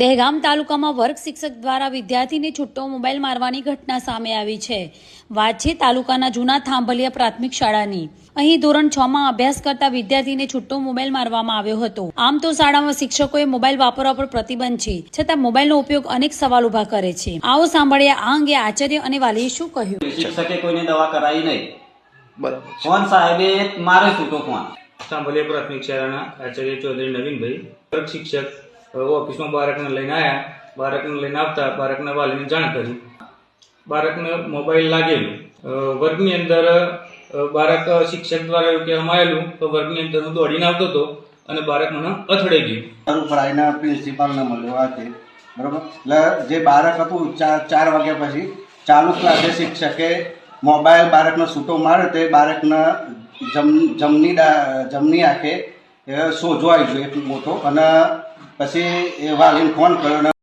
દહેગામ તાલુકામાં વર્ગ શિક્ષક દ્વારા વિદ્યાર્થીને છૂટો મોબાઈલ મારવાની ઘટના સામે આવી છે. વાત છે તાલુકાના જૂના થાંભલિયા પ્રાથમિક શાળાની. અહીં ધોરણ 6 માં અભ્યાસ કરતા વિદ્યાર્થીને છૂટો મોબાઈલ મારવામાં આવ્યો હતો. આમ તો શાળામાં શિક્ષકોએ મોબાઈલ વાપરવા પર પ્રતિબંધ છે, છતાં મોબાઈલનો ઉપયોગ અનેક સવાલ ઉભા કરે છે. આવો સાંભળીએ આ અંગે આચાર્ય અને વાલીએ શું કહ્યું. શિક્ષકે કોઈને દવા કરાવી નહીં. બરાબર. ફોન સાહેબે મારે છૂટો ફોન. થાંભલિયા પ્રાથમિક શાળાના આચાર્ય ચૌધરી નવીનભાઈ વર્ગ શિક્ષક ઓફિસમાં બાળકને લઈને આવ્યા. બાળકને લઈને આવતા બાળકના વાલીને જાણ કરી. બાળકને મોબાઈલ લાગેલું. વર્ગની અંદર બાળક શિક્ષક દ્વારા એવું કહેવામાં આવેલું તો વર્ગની અંદર હું દોડીને આવતો હતો અને બાળક મને અથડાઈ ગયું. પઢાઈના પ્રિન્સિપાલને મળ્યો આ તે બરાબર. એટલે જે બાળક હતું 4 વાગ્યા પછી ચાલુ ક્લાસે શિક્ષકે મોબાઈલ બાળકને છૂટો માર્યો તે બાળકને જમની આંખે સોજો આવી ગયો એટલો મોટો. અને પછી એ વાલીને ફોન કર્યો.